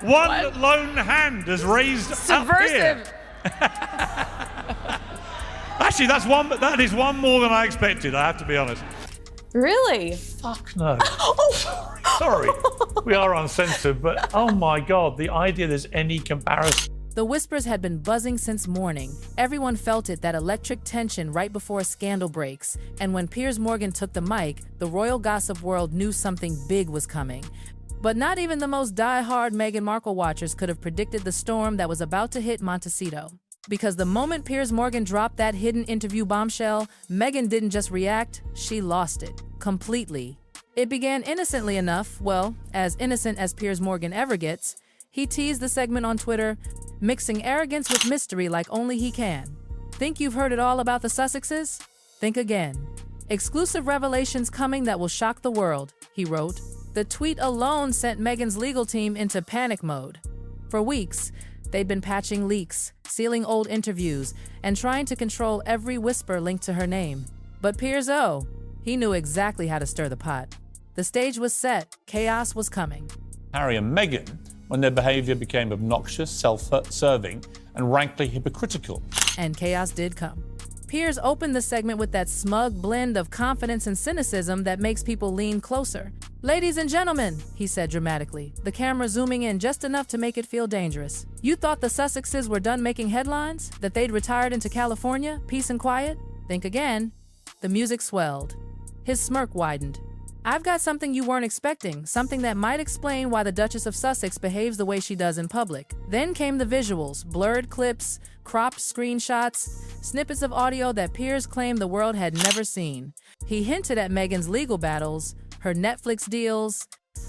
One lone hand has raised subversive. Up here. Actually, that is one more than I expected, I have to be honest. Really? Fuck no. Sorry. We are uncensored, but oh my God, the idea there's any comparison. The whispers had been buzzing since morning. Everyone felt it, that electric tension right before a scandal breaks. And when Piers Morgan took the mic, the royal gossip world knew something big was coming. But not even the most die-hard Meghan Markle watchers could have predicted the storm that was about to hit Montecito. Because the moment Piers Morgan dropped that hidden interview bombshell, Meghan didn't just react, she lost it. Completely. It began innocently enough, well, as innocent as Piers Morgan ever gets. He teased the segment on Twitter, mixing arrogance with mystery like only he can. Think you've heard it all about the Sussexes? Think again. Exclusive revelations coming that will shock the world, he wrote. The tweet alone sent Meghan's legal team into panic mode. For weeks, they'd been patching leaks, sealing old interviews, and trying to control every whisper linked to her name. But Piers, he knew exactly how to stir the pot. The stage was set, chaos was coming. Harry and Meghan, when their behaviour became obnoxious, self-serving, and rankly hypocritical. And chaos did come. Piers opened the segment with that smug blend of confidence and cynicism that makes people lean closer. "Ladies and gentlemen," he said dramatically, the camera zooming in just enough to make it feel dangerous. "You thought the Sussexes were done making headlines? That they'd retired into California, peace and quiet? Think again." The music swelled. His smirk widened. "I've got something you weren't expecting, something that might explain why the Duchess of Sussex behaves the way she does in public." Then came the visuals, blurred clips, cropped screenshots, snippets of audio that Piers claimed the world had never seen. He hinted at Meghan's legal battles, her Netflix deals,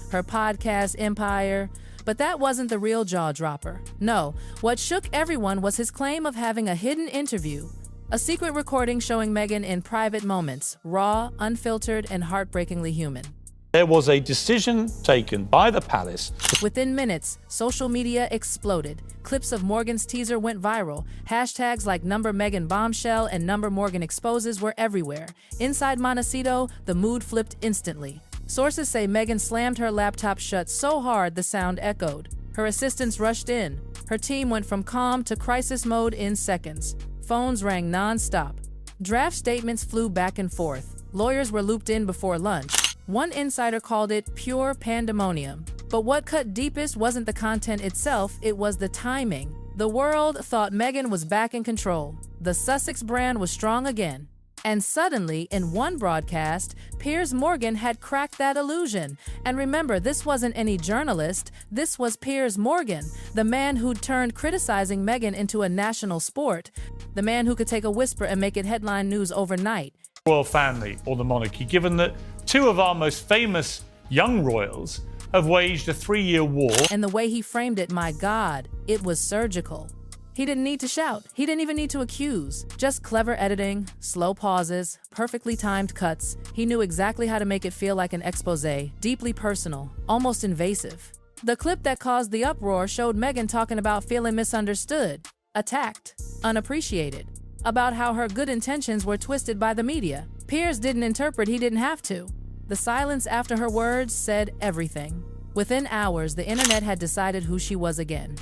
her podcast empire, but that wasn't the real jaw-dropper. No, what shook everyone was his claim of having a hidden interview. A secret recording showing Meghan in private moments, raw, unfiltered, and heartbreakingly human. There was a decision taken by the palace. Within minutes, social media exploded. Clips of Morgan's teaser went viral. Hashtags like #Meghan Bombshell and #Morgan Exposes were everywhere. Inside Montecito, the mood flipped instantly. Sources say Meghan slammed her laptop shut so hard the sound echoed. Her assistants rushed in. Her team went from calm to crisis mode in seconds. Phones rang non-stop. Draft statements flew back and forth. Lawyers were looped in before lunch. One insider called it pure pandemonium. But what cut deepest wasn't the content itself, it was the timing. The world thought Meghan was back in control. The Sussex brand was strong again. And suddenly, in one broadcast, Piers Morgan had cracked that illusion. And remember, this wasn't any journalist, this was Piers Morgan, the man who'd turned criticizing Meghan into a national sport, the man who could take a whisper and make it headline news overnight. Royal family or the monarchy, given that two of our most famous young royals have waged a 3-year war. And the way he framed it, my God, it was surgical. He didn't need to shout. He didn't even need to accuse. Just clever editing, slow pauses, perfectly timed cuts. He knew exactly how to make it feel like an exposé, deeply personal, almost invasive. The clip that caused the uproar showed Meghan talking about feeling misunderstood, attacked, unappreciated, about how her good intentions were twisted by the media. Piers didn't interpret, he didn't have to. The silence after her words said everything. Within hours, the internet had decided who she was again.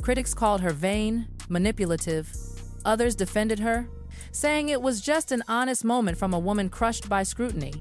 Critics called her vain, manipulative. Others defended her, saying it was just an honest moment from a woman crushed by scrutiny.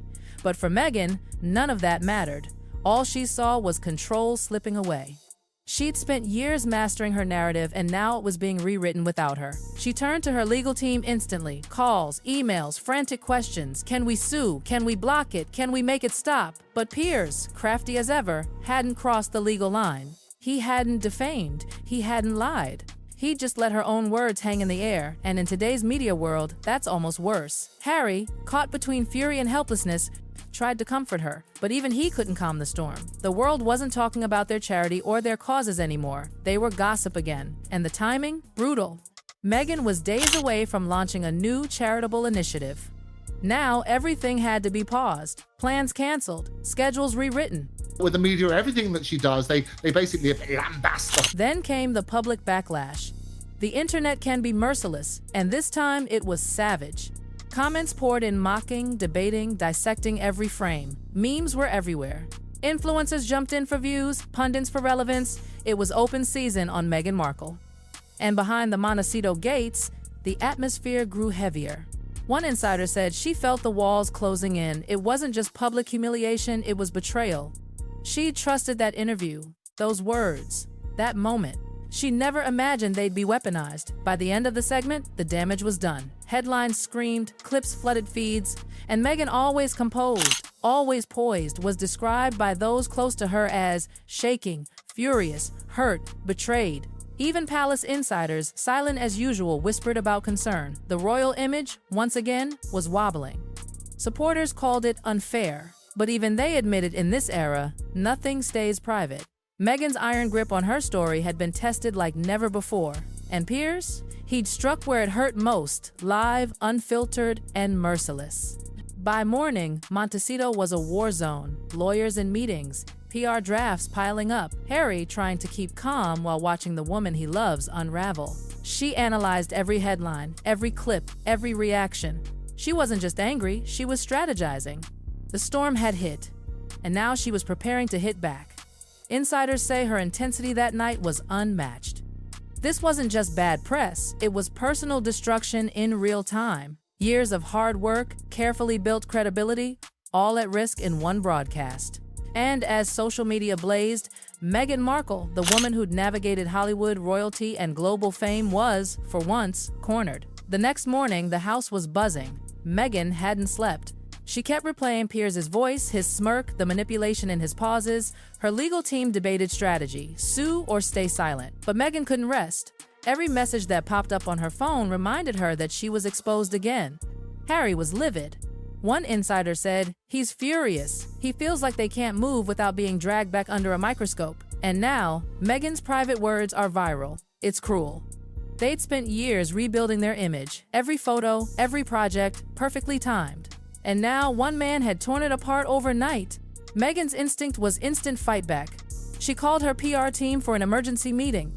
But for Meghan, none of that mattered. All she saw was control slipping away. She'd spent years mastering her narrative, and now it was being rewritten without her. She turned to her legal team instantly. Calls, emails, frantic questions. Can we sue? Can we block it? Can we make it stop? But Piers, crafty as ever, hadn't crossed the legal line. He hadn't defamed. He hadn't lied. He'd just let her own words hang in the air, and in today's media world, that's almost worse. Harry, caught between fury and helplessness, tried to comfort her, but even he couldn't calm the storm. The world wasn't talking about their charity or their causes anymore. They were gossip again, and the timing, brutal. Meghan was days away from launching a new charitable initiative. Now, everything had to be paused, plans canceled, schedules rewritten. With the media, everything that she does, they basically lambast her. Then came the public backlash. The internet can be merciless, and this time it was savage. Comments poured in, mocking, debating, dissecting every frame. Memes were everywhere. Influencers jumped in for views, pundits for relevance. It was open season on Meghan Markle. And behind the Montecito gates, the atmosphere grew heavier. One insider said she felt the walls closing in. It wasn't just public humiliation, it was betrayal. She trusted that interview, those words, that moment. She never imagined they'd be weaponized. By the end of the segment, the damage was done. Headlines screamed, clips flooded feeds, and Meghan, always composed, always poised, was described by those close to her as shaking, furious, hurt, betrayed. Even palace insiders, silent as usual, whispered about concern. The royal image, once again, was wobbling. Supporters called it unfair, but even they admitted in this era, nothing stays private. Meghan's iron grip on her story had been tested like never before. And Piers? He'd struck where it hurt most, live, unfiltered, and merciless. By morning, Montecito was a war zone, lawyers in meetings, PR drafts piling up, Harry trying to keep calm while watching the woman he loves unravel. She analyzed every headline, every clip, every reaction. She wasn't just angry, she was strategizing. The storm had hit, and now she was preparing to hit back. Insiders say her intensity that night was unmatched. This wasn't just bad press, it was personal destruction in real time. Years of hard work, carefully built credibility, all at risk in one broadcast. And as social media blazed, Meghan Markle, the woman who'd navigated Hollywood, royalty, and global fame, was, for once, cornered. The next morning, the house was buzzing. Meghan hadn't slept. She kept replaying Piers' voice, his smirk, the manipulation in his pauses. Her legal team debated strategy, sue or stay silent. But Meghan couldn't rest. Every message that popped up on her phone reminded her that she was exposed again. Harry was livid. One insider said, "He's furious. He feels like they can't move without being dragged back under a microscope." And now, Meghan's private words are viral. It's cruel. They'd spent years rebuilding their image. Every photo, every project, perfectly timed. And now, one man had torn it apart overnight. Meghan's instinct was instant fight back. She called her PR team for an emergency meeting.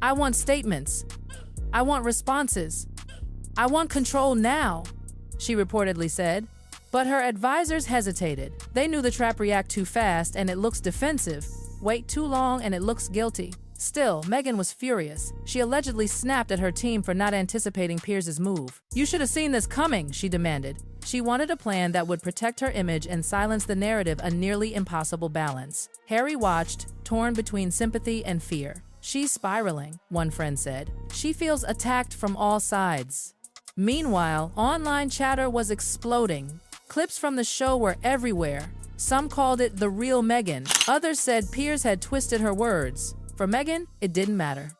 "I want statements. I want responses. I want control now," she reportedly said. But her advisors hesitated. They knew the trap react too fast and it looks defensive. Wait too long and it looks guilty. Still, Meghan was furious. She allegedly snapped at her team for not anticipating Piers' move. "You should have seen this coming," she demanded. She wanted a plan that would protect her image and silence the narrative, a nearly impossible balance. Harry watched, torn between sympathy and fear. "She's spiraling," one friend said. "She feels attacked from all sides." Meanwhile, online chatter was exploding. Clips from the show were everywhere. Some called it the real Meghan. Others said Piers had twisted her words. For Meghan, it didn't matter.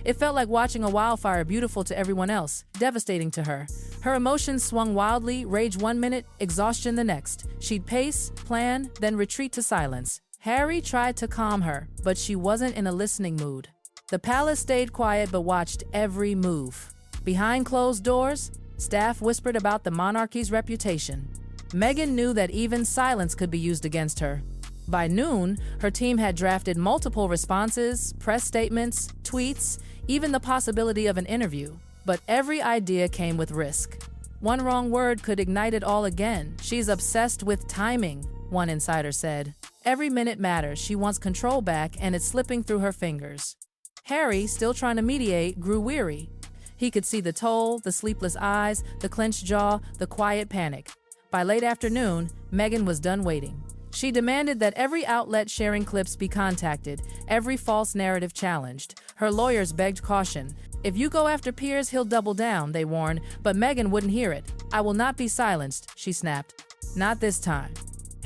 It felt like watching a wildfire, beautiful to everyone else, devastating to her. Her emotions swung wildly, rage one minute, exhaustion the next. She'd pace, plan, then retreat to silence. Harry tried to calm her, but she wasn't in a listening mood. The palace stayed quiet but watched every move. Behind closed doors, staff whispered about the monarchy's reputation. Meghan knew that even silence could be used against her. By noon, her team had drafted multiple responses, press statements, tweets, even the possibility of an interview. But every idea came with risk. One wrong word could ignite it all again. "She's obsessed with timing," one insider said. "Every minute matters. She wants control back, and it's slipping through her fingers." Harry, still trying to mediate, grew weary. He could see the toll, the sleepless eyes, the clenched jaw, the quiet panic. By late afternoon, Meghan was done waiting. She demanded that every outlet sharing clips be contacted, every false narrative challenged. Her lawyers begged caution. "If you go after Piers, he'll double down," they warned, but Meghan wouldn't hear it. "I will not be silenced," she snapped. "Not this time."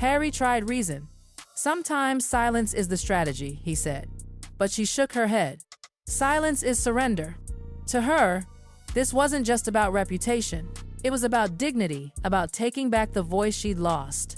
Harry tried reason. "Sometimes silence is the strategy," he said. But she shook her head. Silence is surrender. To her, this wasn't just about reputation. It was about dignity, about taking back the voice she'd lost.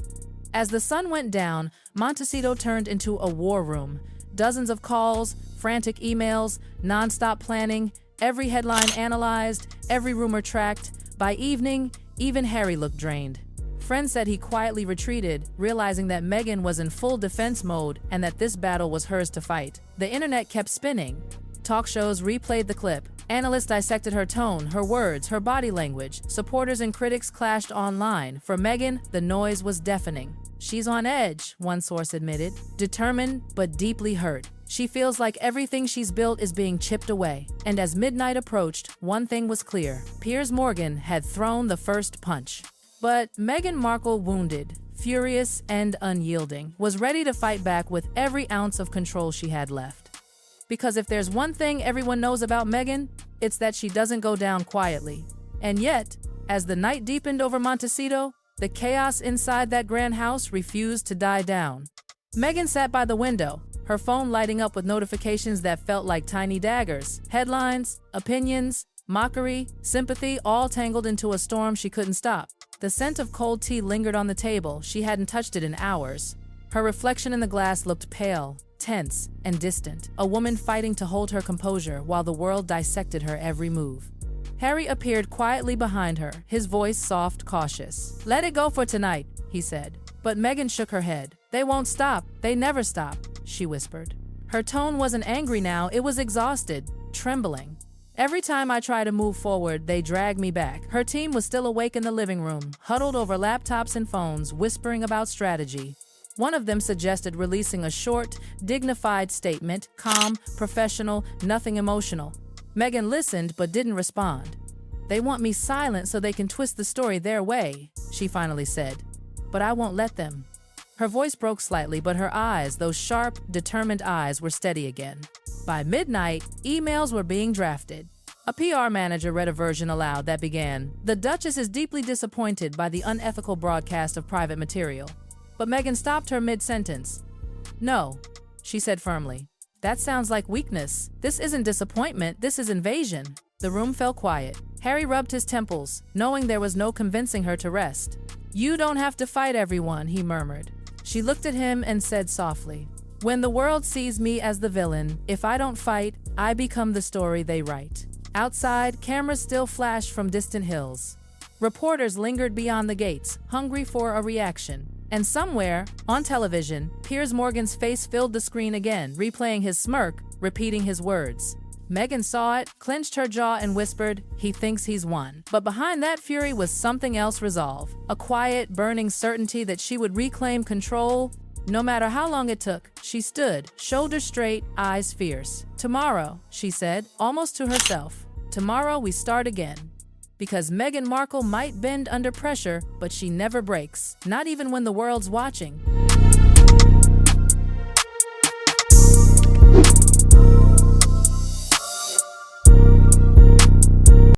As the sun went down, Montecito turned into a war room. Dozens of calls, frantic emails, nonstop planning, every headline analyzed, every rumor tracked. By evening, even Harry looked drained. Friends said he quietly retreated, realizing that Meghan was in full defense mode and that this battle was hers to fight. The internet kept spinning. Talk shows replayed the clip. Analysts dissected her tone, her words, her body language. Supporters and critics clashed online. For Meghan, the noise was deafening. She's on edge, one source admitted, determined but deeply hurt. She feels like everything she's built is being chipped away. And as midnight approached, one thing was clear. Piers Morgan had thrown the first punch. But Meghan Markle, wounded, furious, and unyielding, was ready to fight back with every ounce of control she had left. Because if there's one thing everyone knows about Meghan, it's that she doesn't go down quietly. And yet, as the night deepened over Montecito, the chaos inside that grand house refused to die down. Meghan sat by the window, her phone lighting up with notifications that felt like tiny daggers. Headlines, opinions, mockery, sympathy, all tangled into a storm she couldn't stop. The scent of cold tea lingered on the table. She hadn't touched it in hours. Her reflection in the glass looked pale, tense, and distant, a woman fighting to hold her composure while the world dissected her every move. Harry appeared quietly behind her, his voice soft, cautious. "Let it go for tonight," he said. But Meghan shook her head. "They won't stop. They never stop," she whispered. Her tone wasn't angry now, it was exhausted, trembling. "Every time I try to move forward, they drag me back." Her team was still awake in the living room, huddled over laptops and phones, whispering about strategy. One of them suggested releasing a short, dignified statement, calm, professional, nothing emotional. Meghan listened but didn't respond. "They want me silent so they can twist the story their way," she finally said. "But I won't let them." Her voice broke slightly, but her eyes, those sharp, determined eyes, were steady again. By midnight, emails were being drafted. A PR manager read a version aloud that began, "The Duchess is deeply disappointed by the unethical broadcast of private material." But Meghan stopped her mid-sentence. "No," she said firmly. "That sounds like weakness. This isn't disappointment, this is invasion." The room fell quiet. Harry rubbed his temples, knowing there was no convincing her to rest. "You don't have to fight everyone," he murmured. She looked at him and said softly, "When the world sees me as the villain, if I don't fight, I become the story they write." Outside, cameras still flashed from distant hills. Reporters lingered beyond the gates, hungry for a reaction. And somewhere, on television, Piers Morgan's face filled the screen again, replaying his smirk, repeating his words. Meghan saw it, clenched her jaw and whispered, "He thinks he's won." But behind that fury was something else: resolve. A quiet, burning certainty that she would reclaim control, no matter how long it took. She stood, shoulders straight, eyes fierce. "Tomorrow," she said, almost to herself. "Tomorrow we start again." Because Meghan Markle might bend under pressure, but she never breaks, not even when the world's watching.